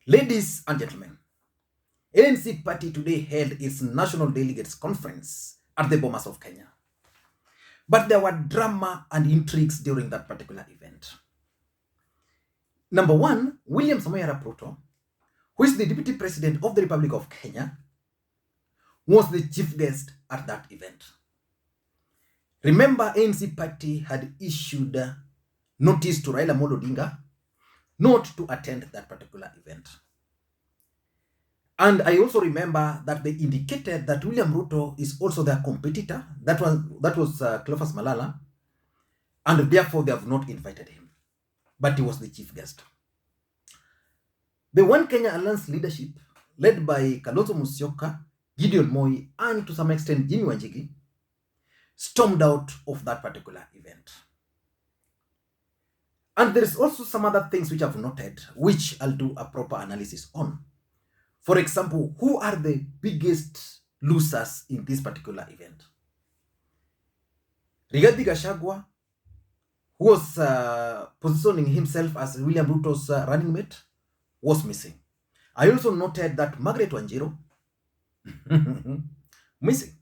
Ladies and gentlemen, ANC party today held its national delegates conference at the Bomas of Kenya. But there were drama and intrigues during that particular event. Number one, William Samoei Arap Ruto, who is the Deputy President of the Republic of Kenya, was the chief guest at that event. Remember, ANC party had issued notice to Raila Odinga not to attend that particular event. And I also remember that they indicated that William Ruto is also their competitor. That was Cleophas Malala, and therefore they have not invited him. But he was the chief guest. The One Kenya Alliance leadership, led by Kalonzo Musyoka, Gideon Moi, and to some extent Jimmy Wanjigi, stormed out of that particular event. And there is also some other things which I've noted, which I'll do a proper analysis on. For example, who are the biggest losers in this particular event? Rigathi Gachagua, who was positioning himself as William Ruto's running mate, was missing. I also noted that Margaret Wanjiru, missing.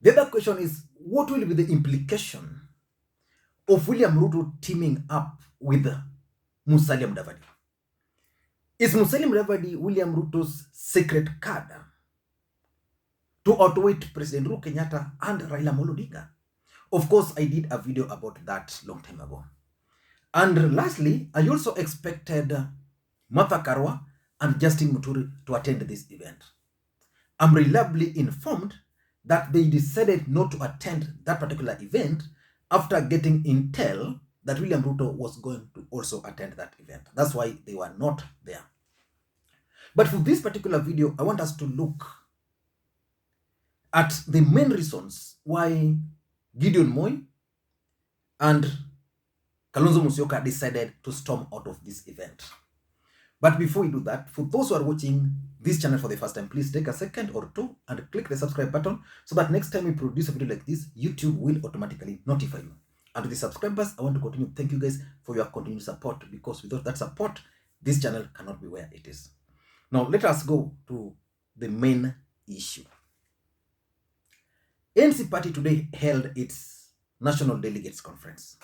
The other question is, what will be the implication of William Ruto teaming up with Musalia Mudavadi? Is Musalia Mudavadi William Ruto's secret card to outwit President Uhuru Kenyatta and Raila Odinga? Of course, I did a video about that long time ago. And lastly, I also expected Martha Karua and Justin Muturi to attend this event. I'm reliably informed that they decided not to attend that particular event after getting intel that William Ruto was going to also attend that event. That's why they were not there. But for this particular video, I want us to look at the main reasons why Gideon Moi and Kalonzo Musyoka decided to storm out of this event. But before we do that, for those who are watching this channel for the first time, please take a second or two and click the subscribe button so that next time we produce a video like this, YouTube will automatically notify you. And to the subscribers, I want to continue. Thank you guys for your continued support, because without that support, this channel cannot be where it is. Now, let us go to the main issue. ANC party today held its national delegates conference.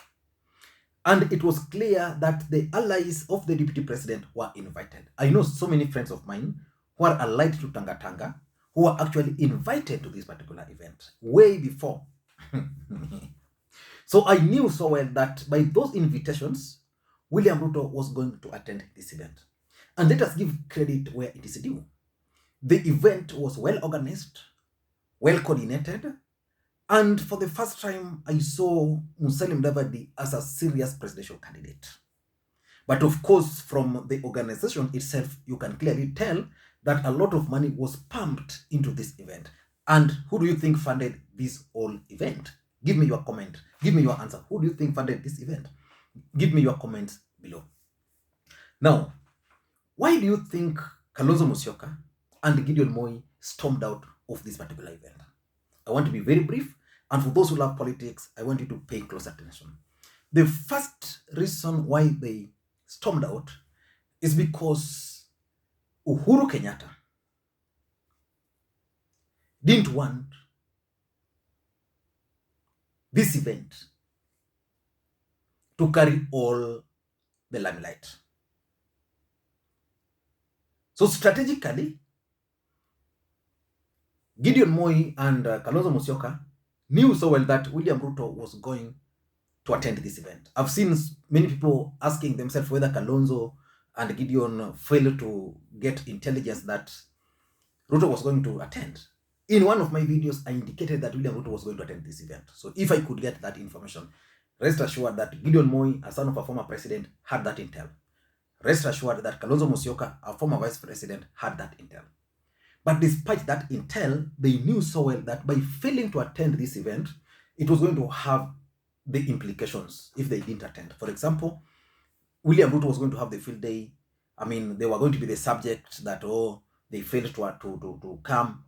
And it was clear that the allies of the deputy president were invited. I know so many friends of mine who are allied to Tanga Tanga who were actually invited to this particular event way before. So I knew so well that by those invitations, William Ruto was going to attend this event. And let us give credit where it is due. The event was well organized, well coordinated, and for the first time, I saw Musalia Mudavadi as a serious presidential candidate. But of course, from the organization itself, you can clearly tell that a lot of money was pumped into this event. And who do you think funded this whole event? Give me your comment. Give me your answer. Who do you think funded this event? Give me your comments below. Now, why do you think Kalonzo Musyoka and Gideon Moi stormed out of this particular event? I want to be very brief. And for those who love politics, I want you to pay close attention. The first reason why they stormed out is because Uhuru Kenyatta didn't want this event to carry all the limelight. So strategically, Gideon Moi and Kalonzo Musyoka knew so well that William Ruto was going to attend this event. I've seen many people asking themselves whether Kalonzo and Gideon failed to get intelligence that Ruto was going to attend. In one of my videos, I indicated that William Ruto was going to attend this event. So if I could get that information, rest assured that Gideon Moi, a son of a former president, had that intel. Rest assured that Kalonzo Musyoka, a former vice president, had that intel. But despite that intel, they knew so well that by failing to attend this event, it was going to have the implications if they didn't attend. For example, William Ruto was going to have the field day. I mean, they were going to be the subject that, they failed to come.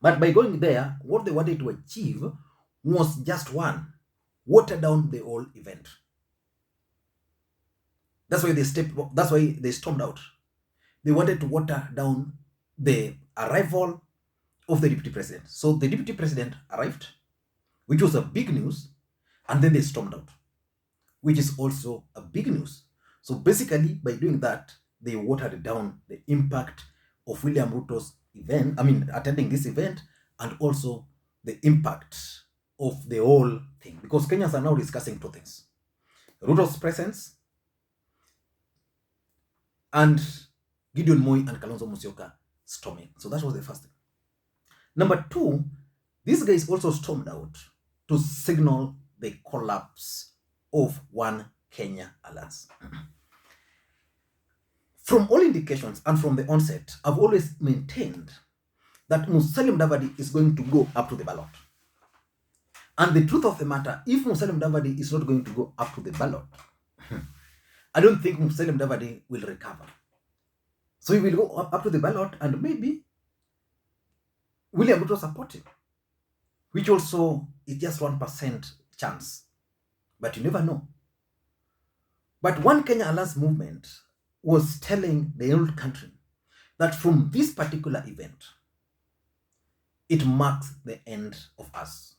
But by going there, what they wanted to achieve was just one: water down the whole event. That's why they stormed out. They wanted to water down the arrival of the deputy president. So the deputy president arrived, which was a big news, and then they stormed out, which is also a big news. So basically, by doing that, they watered down the impact of William Ruto's attending this event, and also the impact of the whole thing. Because Kenyans are now discussing two things: Ruto's presence and Gideon Moi and Kalonzo Musyoka storming. So that was the first thing. Number two, these guys also stormed out to signal the collapse of One Kenya alliance. From all indications and from the onset, I've always maintained that Musalia Mudavadi is going to go up to the ballot. And the truth of the matter, if Musalia Mudavadi is not going to go up to the ballot, I don't think Musalia Mudavadi will recover. So he will go up to the ballot, and maybe William Ruto support him, which also is just 1% chance. But you never know. But One Kenya Alliance movement was telling the whole country that from this particular event, it marks the end of us.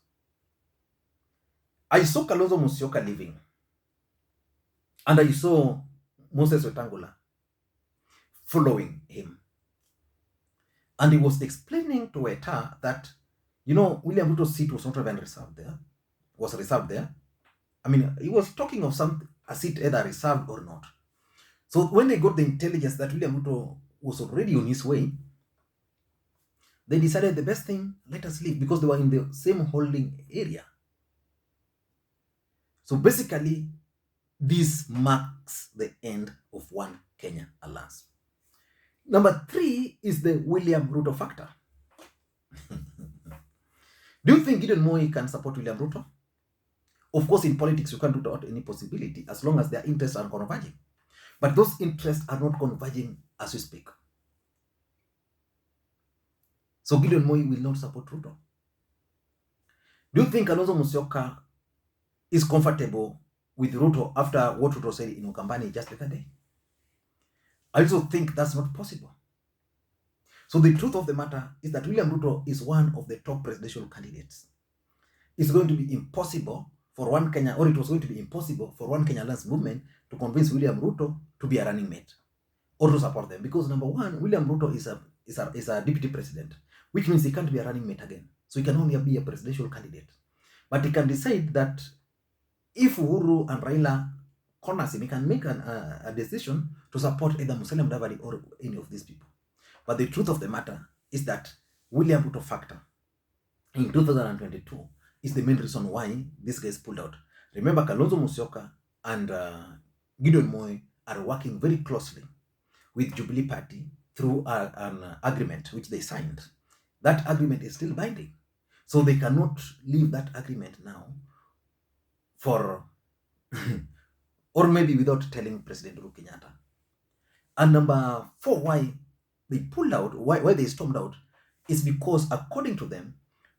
I saw Kalonzo Musyoka leaving, and I saw Moses Wetangula following him. And he was explaining to Weta that, William Ruto's seat was not even reserved there. He was talking of a seat either reserved or not. So when they got the intelligence that William Ruto was already on his way, they decided the best thing, let us leave, because they were in the same holding area. So basically, this marks the end of One Kenya alliance. Number three is the William Ruto factor. Do you think Gideon Moi can support William Ruto? Of course, in politics, you can't rule out any possibility as long as their interests are converging. But those interests are not converging as we speak. So Gideon Moi will not support Ruto. Do you think Kalonzo Musyoka is comfortable with Ruto after what Ruto said in Ukambani just the other day? I also think that's not possible. So the truth of the matter is that William Ruto is one of the top presidential candidates. It's going to be impossible for One Kenya, or it was going to be impossible for One Kenya Alliance movement to convince William Ruto to be a running mate or to support them. Because number one, William Ruto is a deputy president, which means he can't be a running mate again. So he can only be a presidential candidate. But he can decide that if Uhuru and Raila corners him, he can make a decision to support either Musalia Mudavadi or any of these people. But the truth of the matter is that William Ruto factor in 2022 is the main reason why these guys pulled out. Remember, Kalonzo Musyoka and Gideon Moi are working very closely with Jubilee Party through an agreement which they signed. That agreement is still binding. So they cannot leave that agreement now for or maybe without telling President Uhuru Kenyatta. And number four, why they pulled out, why they stormed out, is because according to them,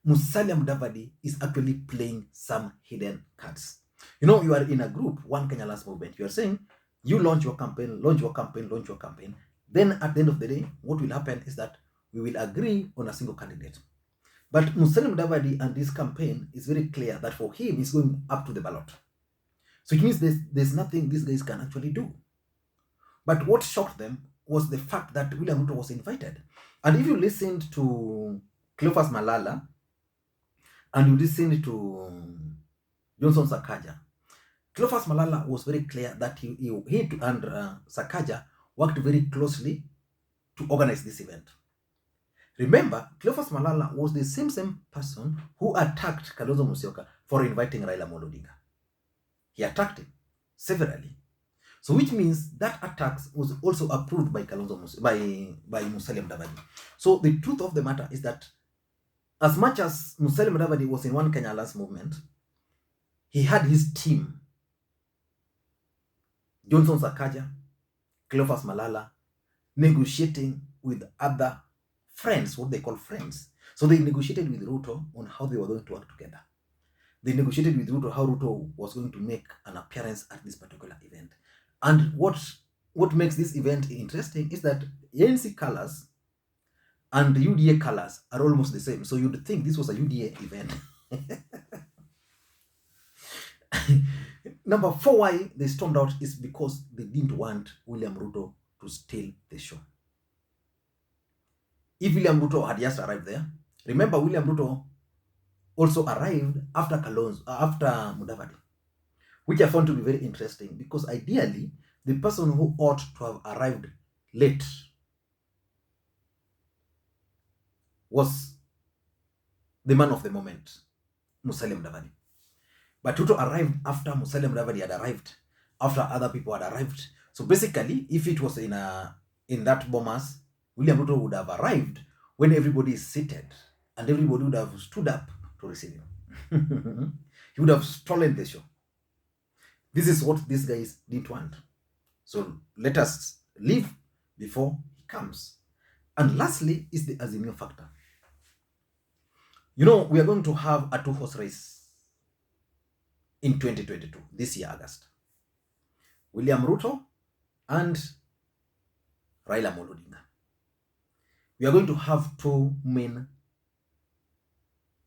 Musalia Mudavadi is actually playing some hidden cards. You are in a group, One Kenya Alliance movement. You are saying, you launch your campaign. Then at the end of the day, what will happen is that we will agree on a single candidate. But Musalia Mudavadi and this campaign is very clear that for him, he's going up to the ballot. So it means there's nothing these guys can actually do. But what shocked them was the fact that William Ruto was invited. And if you listened to Cleophas Malala and you listened to Johnson Sakaja, Cleophas Malala was very clear that he and Sakaja worked very closely to organize this event. Remember, Cleophas Malala was the same person who attacked Kalonzo Musyoka for inviting Raila Odinga. He attacked him severally. So which means that attack was also approved by by Musalia Mudavadi. So the truth of the matter is that as much as Musalia Mudavadi was in One Kenya Alliance movement, he had his team, Johnson Sakaja, Cleophas Malala, negotiating with other friends, what they call friends. So they negotiated with Ruto on how they were going to work together. They negotiated with Ruto how Ruto was going to make an appearance at this particular event. And what makes this event interesting is that ANC colors and UDA colors are almost the same. So you'd think this was a UDA event. Number 4, why they stormed out is because they didn't want William Ruto to steal the show. If William Ruto had just arrived there, remember William Ruto also arrived after after Mudavadi, which I found to be very interesting, because ideally the person who ought to have arrived late was the man of the moment, Musalia Mudavadi. But Ruto arrived after Musalia Mudavadi had arrived, after other people had arrived. So basically, if it was in that Bomas, William Ruto would have arrived when everybody is seated, and everybody would have stood up to receive him. He would have stolen the show. This is what these guys didn't want. So let us leave before he comes. And lastly is the Azimio factor. You know, we are going to have a 2-horse race in 2022, this year, August. William Ruto and Raila Odinga. We are going to have 2 main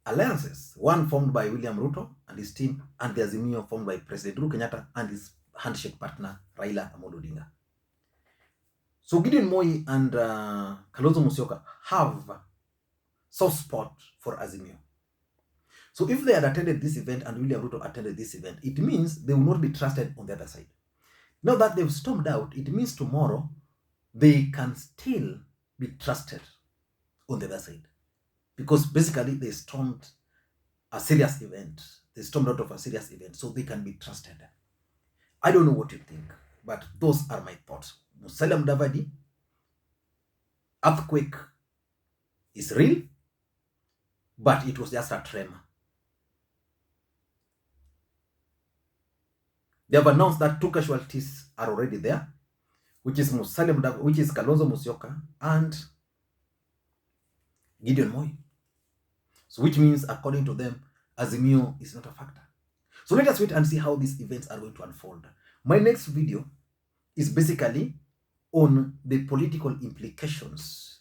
alliances, one formed by William Ruto and his team, and the Azimio formed by President Uhuru Kenyatta and his handshake partner, Raila Odinga. So Gideon Moi and Kalonzo Musyoka have soft spot for Azimio. So if they had attended this event and William Ruto attended this event, it means they will not be trusted on the other side. Now that they've stormed out, it means tomorrow they can still be trusted on the other side. Because basically they stormed a serious event. They stormed out of a serious event, so they can be trusted. I don't know what you think, but those are my thoughts. Musalia Mudavadi, earthquake is real, but it was just a tremor. They have announced that 2 casualties are already there, which is Kalonzo Musyoka and Gideon Moi. So which means, according to them, Azimio is not a factor. So let us wait and see how these events are going to unfold. My next video is basically on the political implications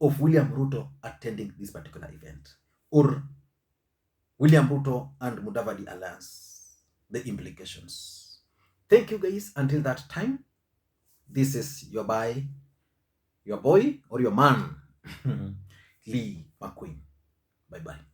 of William Ruto attending this particular event, or William Ruto and Mudavadi alliance, the implications. Thank you guys. Until that time, this is your boy or your man, Lee Makwiny. Bye-bye.